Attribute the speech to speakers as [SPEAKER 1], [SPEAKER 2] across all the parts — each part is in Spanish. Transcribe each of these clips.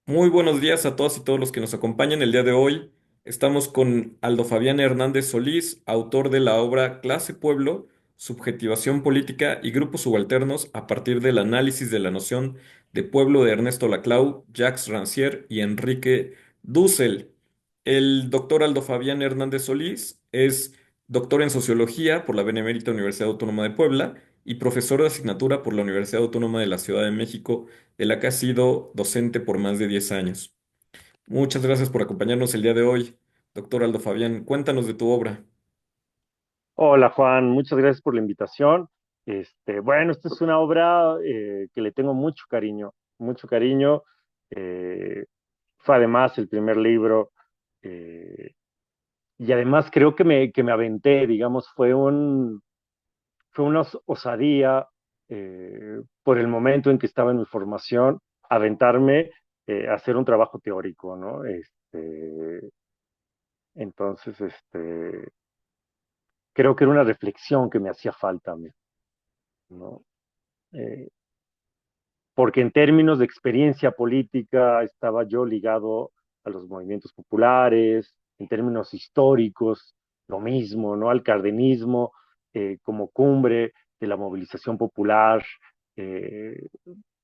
[SPEAKER 1] Muy buenos días a todas y todos los que nos acompañan el día de hoy. Estamos con Aldo Fabián Hernández Solís, autor de la obra Clase Pueblo, Subjetivación Política y Grupos Subalternos a partir del análisis de la noción de pueblo de Ernesto Laclau, Jacques Rancière y Enrique Dussel. El doctor Aldo Fabián Hernández Solís es doctor en Sociología por la Benemérita Universidad Autónoma de Puebla y profesor de asignatura por la Universidad Autónoma de la Ciudad de México, de la que ha sido docente por más de 10 años. Muchas gracias por acompañarnos el día de hoy, doctor Aldo Fabián. Cuéntanos de tu obra.
[SPEAKER 2] Hola Juan, muchas gracias por la invitación. Bueno, esta es una obra que le tengo mucho cariño, mucho cariño. Eh, Fue además el primer libro eh, y además creo que me aventé, digamos, fue una osadía por el momento en que estaba en mi formación, aventarme a hacer un trabajo teórico, ¿no? Entonces, creo que era una reflexión que me hacía falta a mí, ¿no? Eh, Porque en términos de experiencia política estaba yo ligado a los movimientos populares, en términos históricos, lo mismo, ¿no? Al cardenismo como cumbre de la movilización popular, eh,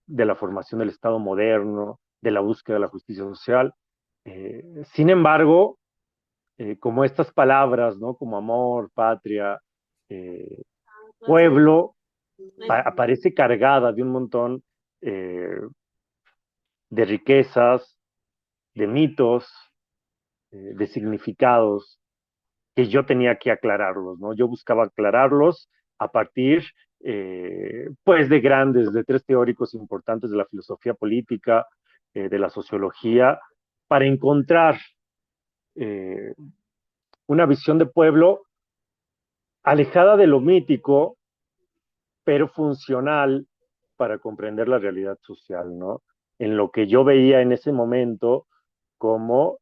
[SPEAKER 2] de la formación del Estado moderno, de la búsqueda de la justicia social. Sin embargo, como estas palabras, ¿no? Como amor, patria, eh, pueblo, aparece cargada de un montón eh, de riquezas, de mitos, de significados que yo tenía que aclararlos, ¿no? Yo buscaba aclararlos a partir, pues, de tres teóricos importantes de la filosofía política, de la sociología, para encontrar eh, una visión de pueblo alejada de lo mítico, pero funcional para comprender la realidad social, ¿no? En lo que yo veía en ese momento como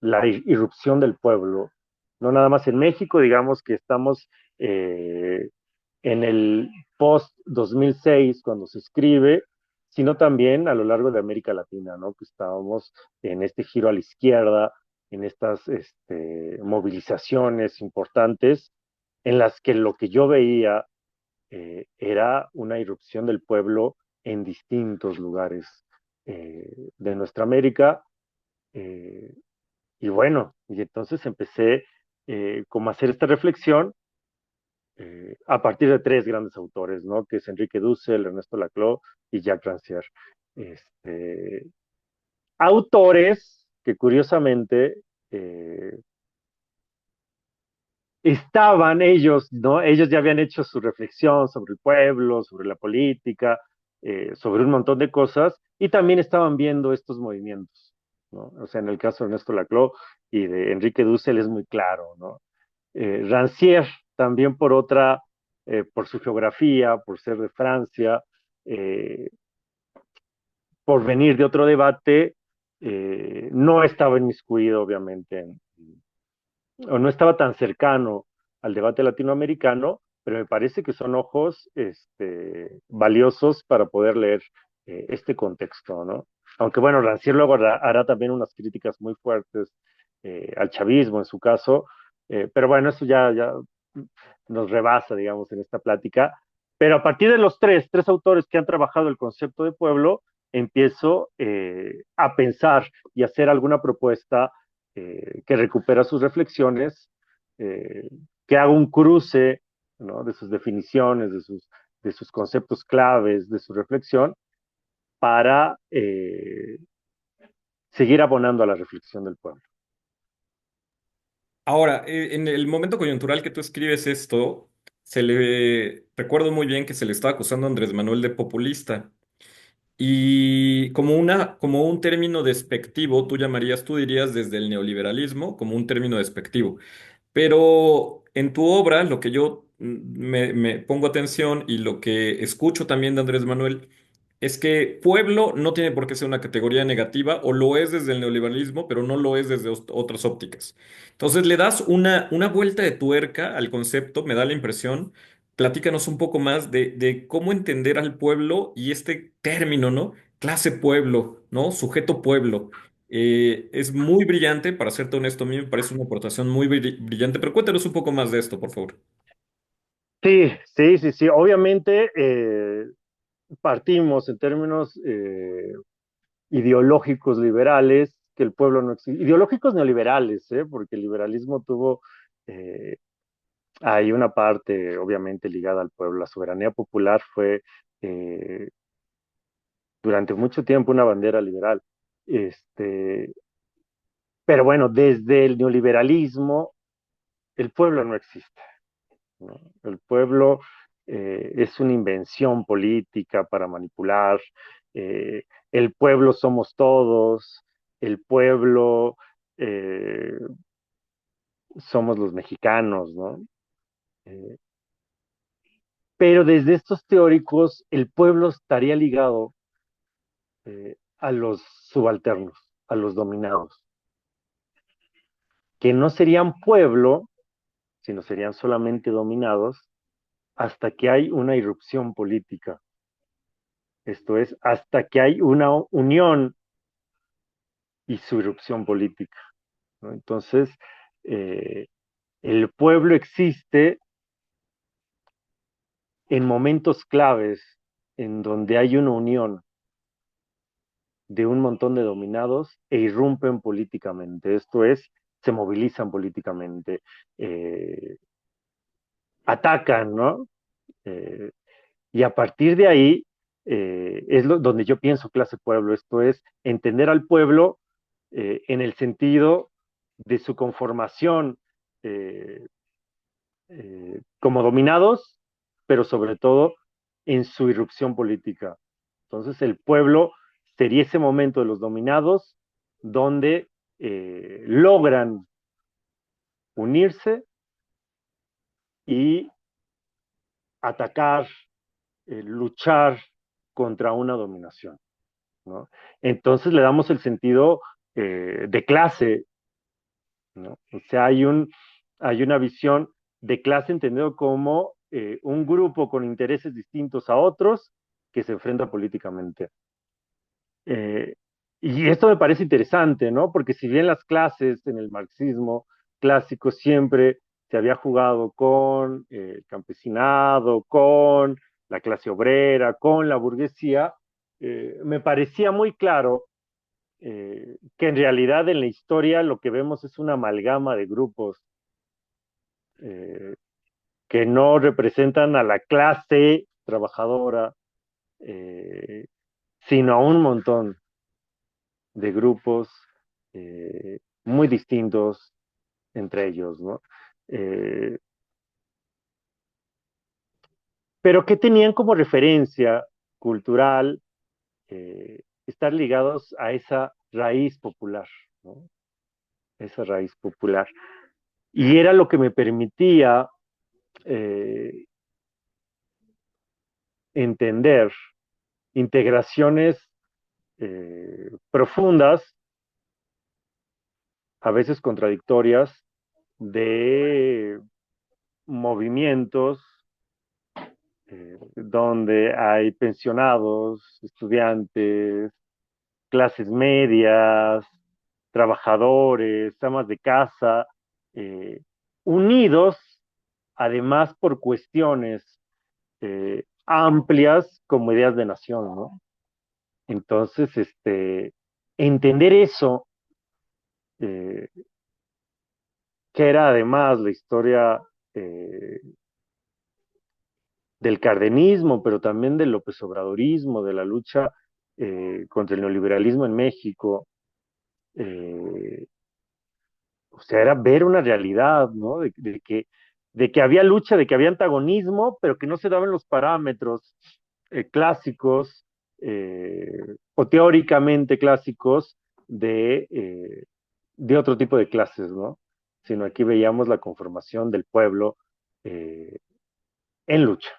[SPEAKER 2] la irrupción del pueblo, no nada más en México, digamos que estamos en el post-2006 cuando se escribe, sino también a lo largo de América Latina, ¿no? Que estábamos en este giro a la izquierda, en estas movilizaciones importantes, en las que lo que yo veía era una irrupción del pueblo en distintos lugares de nuestra América. Eh, y bueno, y entonces empecé como a hacer esta reflexión a partir de tres grandes autores, ¿no? Que es Enrique Dussel, Ernesto Laclau y Jacques Rancière. Este, Autores que curiosamente estaban ellos, ¿no? Ellos ya habían hecho su reflexión sobre el pueblo, sobre la política, sobre un montón de cosas, y también estaban viendo estos movimientos, ¿no? O sea, en el caso de Ernesto Laclau y de Enrique Dussel es muy claro, ¿no? Rancière también por su geografía, por ser de Francia, eh, por venir de otro debate, no estaba inmiscuido, obviamente, o no estaba tan cercano al debate latinoamericano, pero me parece que son ojos valiosos para poder leer este contexto, ¿no? Aunque bueno, Rancière luego hará también unas críticas muy fuertes al chavismo en su caso, pero bueno, eso ya nos rebasa, digamos, en esta plática. Pero a partir de los tres autores que han trabajado el concepto de pueblo, empiezo a pensar y hacer alguna propuesta que recupera sus reflexiones, eh, que haga un cruce, ¿no? De sus definiciones, de sus conceptos claves, de su reflexión, para seguir abonando a la reflexión del pueblo.
[SPEAKER 1] Ahora, en el momento coyuntural que tú escribes esto, recuerdo muy bien que se le estaba acusando a Andrés Manuel de populista. Y como un término despectivo, tú dirías desde el neoliberalismo como un término despectivo. Pero en tu obra, lo que yo me pongo atención y lo que escucho también de Andrés Manuel es que pueblo no tiene por qué ser una categoría negativa, o lo es desde el neoliberalismo, pero no lo es desde otras ópticas. Entonces le das una vuelta de tuerca al concepto, me da la impresión, platícanos un poco más de cómo entender al pueblo y este término, ¿no? Clase pueblo, ¿no? Sujeto pueblo. Es muy brillante, para serte honesto, a mí me parece una aportación muy brillante, pero cuéntanos un poco más de esto, por favor.
[SPEAKER 2] Sí, sí, sí, sí. Obviamente partimos en términos ideológicos liberales, que el pueblo no existe. Ideológicos neoliberales, porque el liberalismo tuvo eh, hay una parte, obviamente, ligada al pueblo. La soberanía popular fue eh, durante mucho tiempo una bandera liberal. Este, pero bueno, desde el neoliberalismo, el pueblo no existe, ¿no? El pueblo es una invención política para manipular. El pueblo somos todos, el pueblo eh, somos los mexicanos, ¿no? Eh, pero desde estos teóricos, el pueblo estaría ligado a los subalternos, a los dominados, que no serían pueblo, sino serían solamente dominados hasta que hay una irrupción política. Esto es, hasta que hay una unión y su irrupción política, ¿no? Entonces, eh, el pueblo existe en momentos claves en donde hay una unión de un montón de dominados e irrumpen políticamente. Esto es, se movilizan políticamente, eh, atacan, ¿no? Eh, y a partir de ahí donde yo pienso clase pueblo. Esto es, entender al pueblo en el sentido de su conformación eh, como dominados, pero sobre todo en su irrupción política. Entonces, el pueblo sería ese momento de los dominados donde logran unirse y atacar, luchar contra una dominación, ¿no? Entonces le damos el sentido de clase, ¿no? O sea, hay una visión de clase entendido como un grupo con intereses distintos a otros que se enfrenta políticamente. Eh, y esto me parece interesante, ¿no? Porque si bien las clases en el marxismo clásico siempre se había jugado con el campesinado, con la clase obrera, con la burguesía, me parecía muy claro que en realidad en la historia lo que vemos es una amalgama de grupos eh, que no representan a la clase trabajadora, eh, sino a un montón de grupos muy distintos entre ellos, ¿no? Eh, pero que tenían como referencia cultural estar ligados a esa raíz popular, ¿no? Esa raíz popular. Y era lo que me permitía eh, entender integraciones profundas, a veces contradictorias, de movimientos donde hay pensionados, estudiantes, clases medias, trabajadores, amas de casa, eh, unidos además por cuestiones amplias como ideas de nación, ¿no? Entonces, entender eso, eh, que era además la historia eh, del cardenismo, pero también del López Obradorismo, de la lucha contra el neoliberalismo en México, eh, o sea, era ver una realidad, ¿no? De que había lucha, de que había antagonismo, pero que no se daban los parámetros clásicos o teóricamente clásicos de otro tipo de clases, ¿no? Sino aquí veíamos la conformación del pueblo eh, en lucha.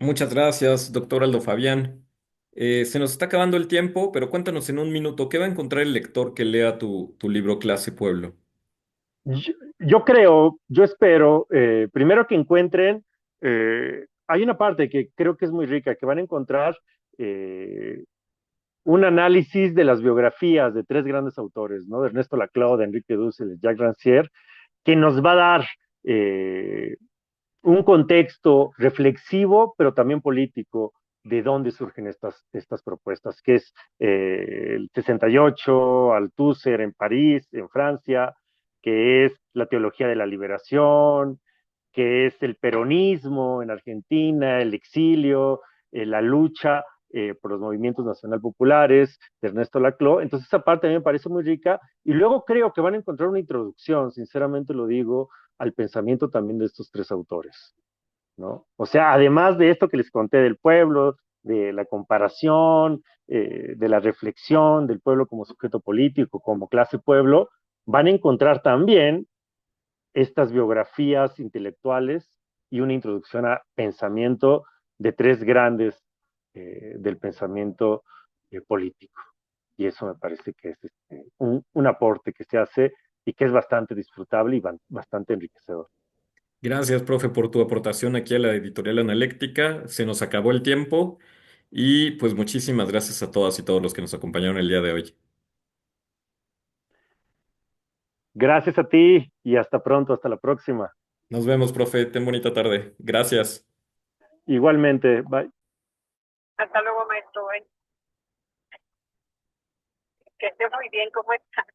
[SPEAKER 1] Muchas gracias, doctor Aldo Fabián. Se nos está acabando el tiempo, pero cuéntanos en un minuto, ¿qué va a encontrar el lector que lea tu libro Clase Pueblo?
[SPEAKER 2] Yo creo, yo espero, primero que encuentren, hay una parte que creo que es muy rica, que van a encontrar eh, un análisis de las biografías de tres grandes autores, ¿no? De Ernesto Laclau, de Enrique Dussel, de Jacques Rancière, que nos va a dar eh, un contexto reflexivo, pero también político, de dónde surgen estas propuestas, que es el 68, Althusser en París, en Francia, que es la teología de la liberación, que es el peronismo en Argentina, el exilio, la lucha por los movimientos nacional populares de Ernesto Laclau. Entonces esa parte a mí me parece muy rica y luego creo que van a encontrar una introducción, sinceramente lo digo, al pensamiento también de estos tres autores, ¿no? O sea, además de esto que les conté del pueblo, de la comparación, de la reflexión del pueblo como sujeto político, como clase pueblo, van a encontrar también estas biografías intelectuales y una introducción a pensamiento de tres grandes del pensamiento político. Y eso me parece que es un aporte que se hace y que es bastante disfrutable y bastante enriquecedor.
[SPEAKER 1] Gracias, profe, por tu aportación aquí a la editorial Analéctica. Se nos acabó el tiempo y pues muchísimas gracias a todas y todos los que nos acompañaron el día de hoy.
[SPEAKER 2] Gracias a ti y hasta pronto, hasta la próxima.
[SPEAKER 1] Nos vemos, profe. Ten bonita tarde. Gracias.
[SPEAKER 2] Igualmente, bye.
[SPEAKER 3] Hasta luego, maestro. Que esté muy bien. ¿Cómo está?